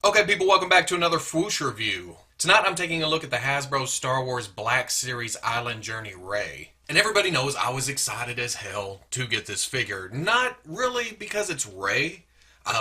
Okay, people, welcome back to another Fwoosh review. Tonight I'm taking a look at the Hasbro Star Wars Black Series Island Journey Rey. And everybody knows I was excited as hell to get this figure. Not really because it's Rey.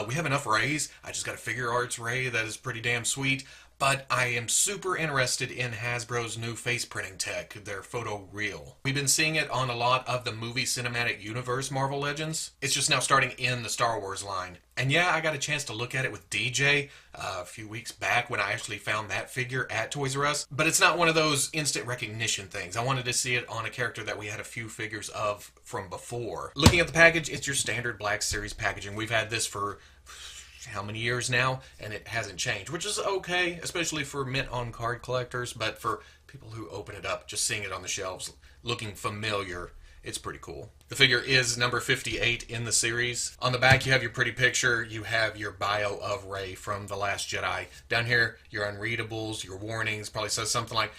We have enough Reys. I just got a figure arts Rey that is pretty damn sweet. But I am super interested in Hasbro's new face printing tech, their photo real. We've been seeing it on a lot of the movie cinematic universe Marvel Legends. It's just now starting in the Star Wars line. And yeah, I got a chance to look at it with DJ a few weeks back when I actually found that figure at Toys R Us. But it's not one of those instant recognition things. I wanted to see it on a character that we had a few figures of from before. Looking at the package, it's your standard Black Series packaging. We've had this for how many years now, and it hasn't changed, which is okay, especially for mint on card collectors. But for people who open it up, just seeing it on the shelves looking familiar, it's pretty cool. The figure is number 58 in the series. On the back you have your pretty picture, you have your bio of Rey from The Last Jedi. Down here, your unreadables, your warnings, probably says something like,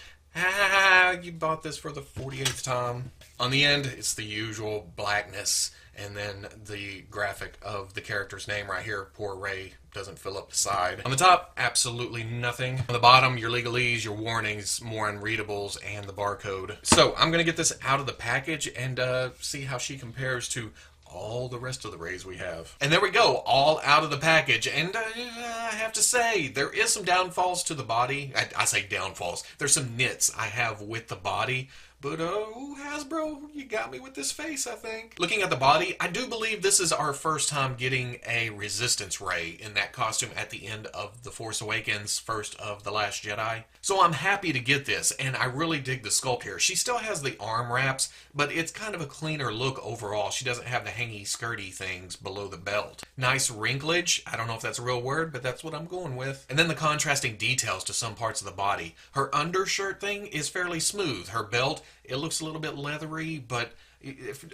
you bought this for the 48th time. On the end, it's the usual blackness, and then the graphic of the character's name right here. Poor Rey doesn't fill up the side. On the top, absolutely nothing. On the bottom, your legalese, your warnings, more unreadables, and the barcode. So I'm going to get this out of the package and see how she compares to all the rest of the Reys we have. And there we go, all out of the package. And I have to say, there is some downfalls to the body. I say downfalls. There's some nits I have with the body. But, Hasbro, you got me with this face, I think. Looking at the body, I do believe this is our first time getting a Resistance Rey in that costume at the end of The Force Awakens, first of The Last Jedi. So I'm happy to get this, and I really dig the sculpt here. She still has the arm wraps, but it's kind of a cleaner look overall. She doesn't have the hangy, skirty things below the belt. Nice wrinklage. I don't know if that's a real word, but that's what I'm going with. And then the contrasting details to some parts of the body. Her undershirt thing is fairly smooth. Her belt, it looks a little bit leathery, but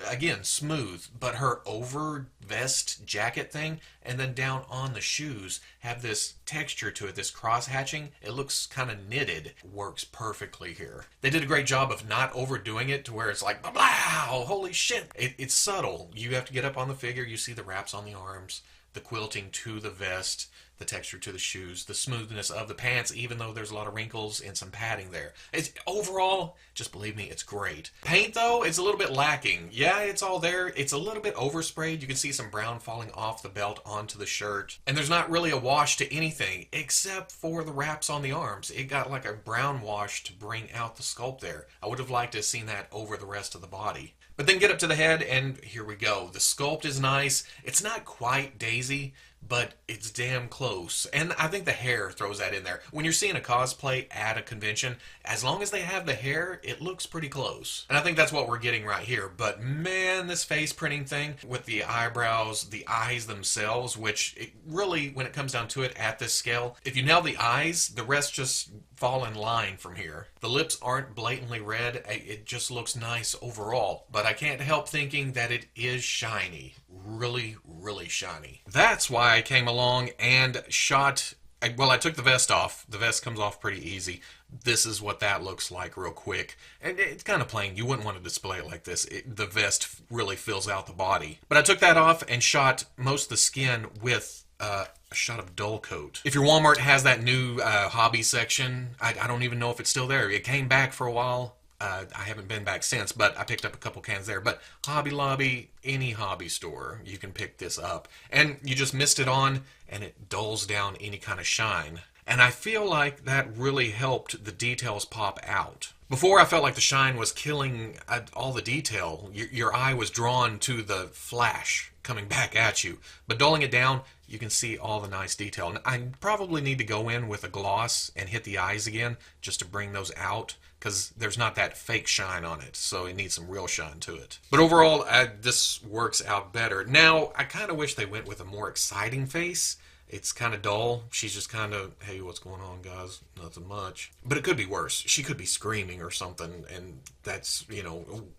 again, smooth. But her over vest jacket thing, and then down on the shoes, have this texture to it, this cross hatching. It looks kind of knitted. Works perfectly here. They did a great job of not overdoing it to where it's like, wow, holy shit. It's subtle. You have to get up on the figure. You see the wraps on the arms, the quilting to the vest, the texture to the shoes, the smoothness of the pants, even though there's a lot of wrinkles and some padding there. It's overall, just believe me, it's great. Paint, though, it's a little bit lacking. Yeah, it's all there. It's a little bit oversprayed. You can see some brown falling off the belt onto the shirt. And there's not really a wash to anything, except for the wraps on the arms. It got like a brown wash to bring out the sculpt there. I would have liked to have seen that over the rest of the body. But then get up to the head, and here we go. The sculpt is nice. It's not quite Daisy, but it's damn close. And I think the hair throws that in there. When you're seeing a cosplay at a convention, as long as they have the hair, it looks pretty close. And I think that's what we're getting right here. But man, this face printing thing with the eyebrows, the eyes themselves, which it really, when it comes down to it at this scale, if you nail the eyes, the rest just fall in line from here. The lips aren't blatantly red. It just looks nice overall. But I can't help thinking that it is shiny. Really, really shiny. That's why I came along and shot. Well, I took the vest off. The vest comes off pretty easy. This is what that looks like real quick. And it's kind of plain. You wouldn't want to display it like this. The vest really fills out the body. But I took that off and shot most of the skin with a shot of dull coat. If your Walmart has that new hobby section, I don't even know if it's still there. It came back for a while. I haven't been back since, but I picked up a couple cans there. But Hobby Lobby, any hobby store, you can pick this up. And you just mist it on, and it dulls down any kind of shine. And I feel like that really helped the details pop out. Before, I felt like the shine was killing all the detail. Your eye was drawn to the flash coming back at you. But dulling it down, you can see all the nice detail. And I probably need to go in with a gloss and hit the eyes again just to bring those out, because there's not that fake shine on it, so it needs some real shine to it. But overall, this works out better. Now, I kind of wish they went with a more exciting face. It's kind of dull. She's just kind of, hey, what's going on, guys? Nothing much. But it could be worse. She could be screaming or something, and that's,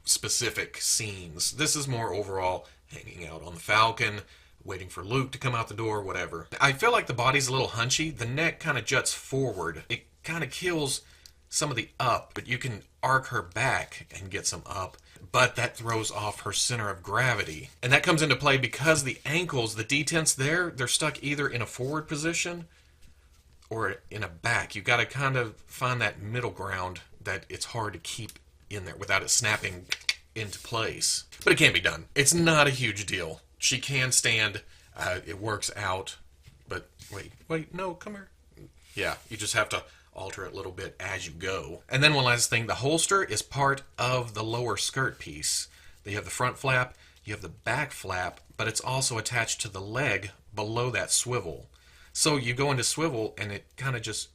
specific scenes. This is more overall hanging out on the Falcon, waiting for Luke to come out the door, whatever. I feel like the body's a little hunchy. The neck kind of juts forward. It kind of kills some of the up, but you can arc her back and get some up. but that throws off her center of gravity. And that comes into play because the ankles, the detents there, they're stuck either in a forward position or in a back. You got to kind of find that middle ground that it's hard to keep in there without it snapping into place. But it can be done. It's not a huge deal. She can stand. It works out. But wait, no, come here. Yeah, you just have to alter it a little bit as you go. And then one last thing, the holster is part of the lower skirt piece. You have the front flap, you have the back flap, but it's also attached to the leg below that swivel. So you go into swivel and it kind of just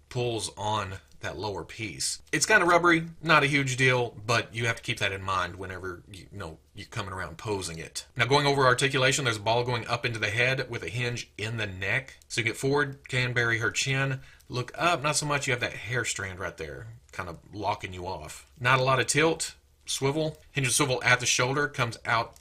pulls on that lower piece. It's kind of rubbery, not a huge deal, but you have to keep that in mind whenever you're coming around posing it. Now going over articulation, there's a ball going up into the head with a hinge in the neck. So you get forward, can bury her chin. Look up, not so much. You have that hair strand right there, kind of locking you off. Not a lot of tilt. Swivel. Hinge and swivel at the shoulder, comes out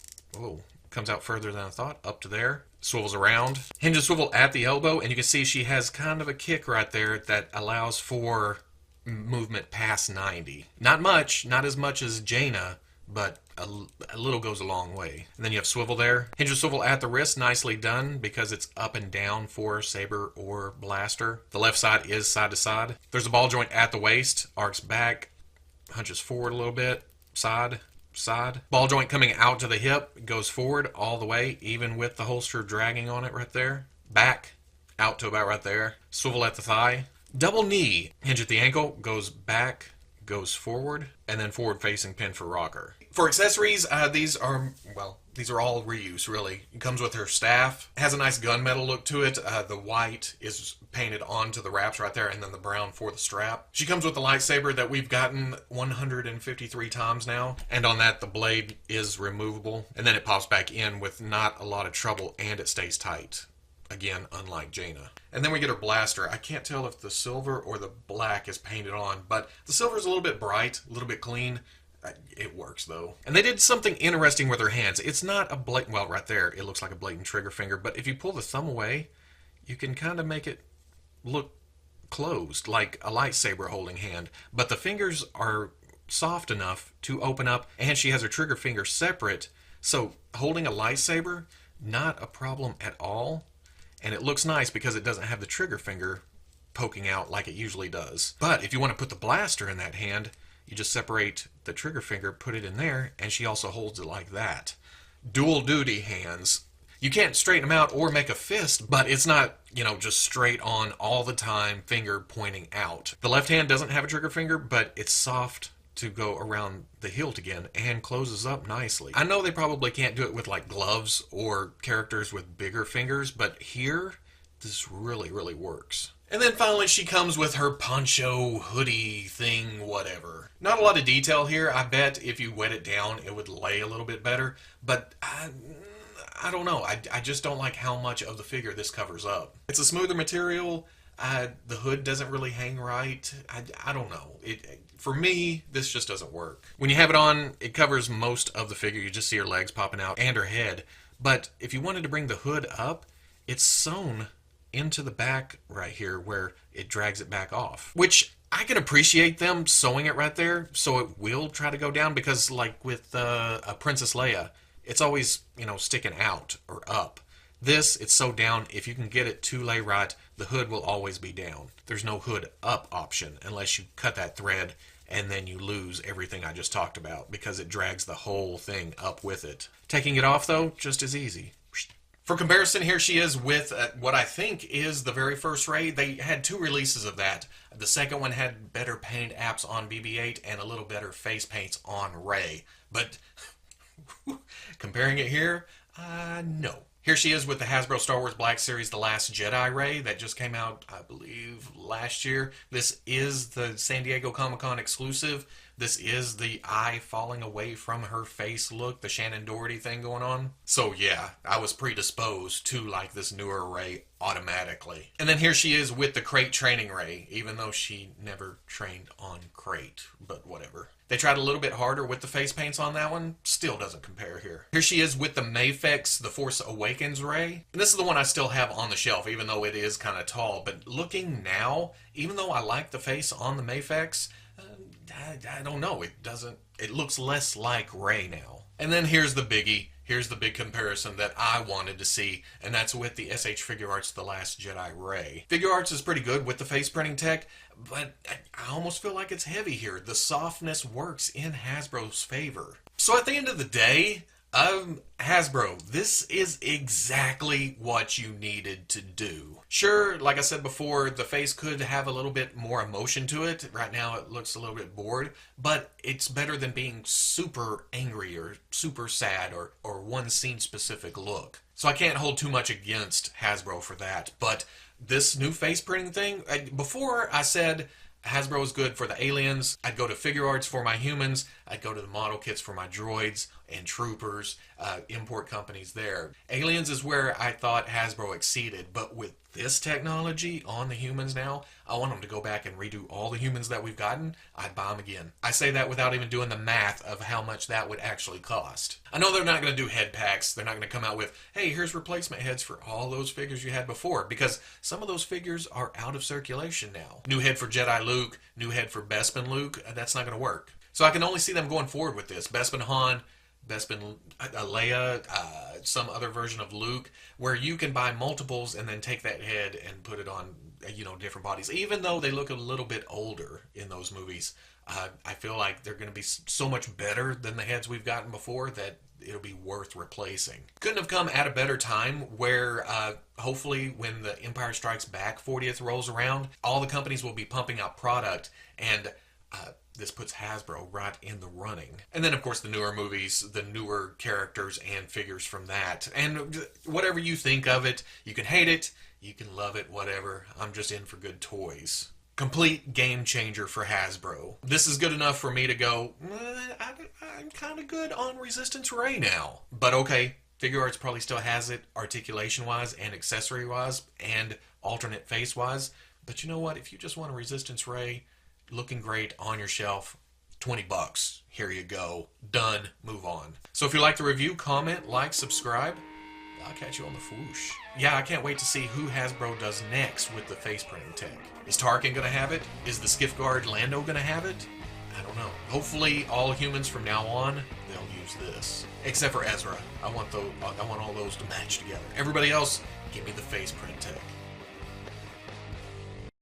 further than I thought, up to there. Swivels around. Hinge and swivel at the elbow, and you can see she has kind of a kick right there that allows for movement past 90. Not much, not as much as Jaina, but a little goes a long way. And then you have swivel there. Hinge and swivel at the wrist, nicely done because it's up and down for saber or blaster. The left side is side to side. There's a ball joint at the waist, arcs back, hunches forward a little bit, side. Ball joint coming out to the hip, goes forward all the way, even with the holster dragging on it right there. Back, out to about right there. Swivel at the thigh. Double knee, hinge at the ankle, goes back, goes forward, and then forward facing pin for rocker. For accessories, these are all reuse, really. It comes with her staff. It has a nice gunmetal look to it. The white is painted onto the wraps right there, and then the brown for the strap. She comes with the lightsaber that we've gotten 153 times now, and on that the blade is removable, and then it pops back in with not a lot of trouble, and it stays tight. Again, unlike Jaina. And then we get her blaster. I can't tell if the silver or the black is painted on, but the silver is a little bit bright, a little bit clean. It works, though. And they did something interesting with her hands. It's not a blatant, well, right there, it looks like a blatant trigger finger, but if you pull the thumb away, you can kind of make it look closed, like a lightsaber holding hand. But the fingers are soft enough to open up, and she has her trigger finger separate, so holding a lightsaber, not a problem at all. And it looks nice because it doesn't have the trigger finger poking out like it usually does. But if you want to put the blaster in that hand, you just separate the trigger finger, put it in there, and she also holds it like that. Dual duty hands. You can't straighten them out or make a fist, but it's not, just straight on all the time, finger pointing out. The left hand doesn't have a trigger finger, but it's soft to go around the hilt again and closes up nicely. I know they probably can't do it with like gloves or characters with bigger fingers, but here, this really, really works. And then finally she comes with her Poncho Hoodie thing, whatever. Not a lot of detail here. I bet if you wet it down, it would lay a little bit better, but I don't know. I just don't like how much of the figure this covers up. It's a smoother material. The hood doesn't really hang right. I don't know. For me, this just doesn't work. When you have it on, it covers most of the figure. You just see her legs popping out and her head. But if you wanted to bring the hood up, it's sewn into the back right here where it drags it back off. Which I can appreciate them sewing it right there so it will try to go down, because like with a Princess Leia, it's always, sticking out or up. This, it's sewed down. If you can get it to lay right, the hood will always be down. There's no hood up option unless you cut that thread and then you lose everything I just talked about because it drags the whole thing up with it. Taking it off, though, just as easy. For comparison, here she is with what I think is the very first Rey. They had two releases of that. The second one had better paint apps on BB-8 and a little better face paints on Rey. But comparing it here, no. Here she is with the Hasbro Star Wars Black Series The Last Jedi Rey that just came out, I believe, last year. This is the San Diego Comic-Con exclusive. This is the eye falling away from her face look, the Shannon Doherty thing going on. So yeah, I was predisposed to like this newer Rey automatically. And then here she is with the Crate Training Rey, even though she never trained on Crate, but whatever. They tried a little bit harder with the face paints on that one. Still doesn't compare here. Here she is with the Mafex The Force Awakens Rey. And this is the one I still have on the shelf, even though it is kind of tall. But looking now, even though I like the face on the Mafex, I don't know. It looks less like Rey now. And then here's the biggie. here's the big comparison that I wanted to see, and that's with the SH Figure Arts The Last Jedi Rey. Figure Arts is pretty good with the face printing tech, but I almost feel like it's heavy here. The softness works in Hasbro's favor. So at the end of the day, Hasbro, this is exactly what you needed to do. Sure, like I said before, the face could have a little bit more emotion to it. Right now it looks a little bit bored, but it's better than being super angry or super sad or one scene specific look. So I can't hold too much against Hasbro for that, but this new face printing thing, before I said Hasbro is good for the aliens, I'd go to Figure Arts for my humans, I'd go to the model kits for my droids and troopers, import companies there. Aliens is where I thought Hasbro exceeded, but with this technology on the humans now, I want them to go back and redo all the humans that we've gotten. I'd buy them again. I say that without even doing the math of how much that would actually cost. I know they're not going to do head packs. They're not going to come out with, hey, here's replacement heads for all those figures you had before, because some of those figures are out of circulation now. New head for Jedi Luke, new head for Bespin Luke, that's not going to work. So I can only see them going forward with this. Bespin Han, Bespin Leia, some other version of Luke, where you can buy multiples and then take that head and put it on, different bodies. Even though they look a little bit older in those movies, I feel like they're going to be so much better than the heads we've gotten before that it'll be worth replacing. Couldn't have come at a better time where hopefully when the Empire Strikes Back 40th rolls around, all the companies will be pumping out product, and this puts Hasbro right in the running. And then, of course, the newer movies, the newer characters and figures from that. And whatever you think of it, you can hate it, you can love it, whatever. I'm just in for good toys. Complete game changer for Hasbro. This is good enough for me to go, I'm kind of good on Resistance Rey now. But okay, Figure Arts probably still has it articulation-wise and accessory-wise and alternate face-wise. But you know what? If you just want a Resistance Rey looking great on your shelf, $20. Here you go. Done. Move on. So if you like the review, comment, like, subscribe. I'll catch you on the Fwoosh. Yeah, I can't wait to see who Hasbro does next with the face printing tech. Is Tarkin going to have it? Is the Skiff Guard Lando going to have it? I don't know. Hopefully all humans from now on, they'll use this. Except for Ezra. I want all those to match together. Everybody else, give me the face print tech.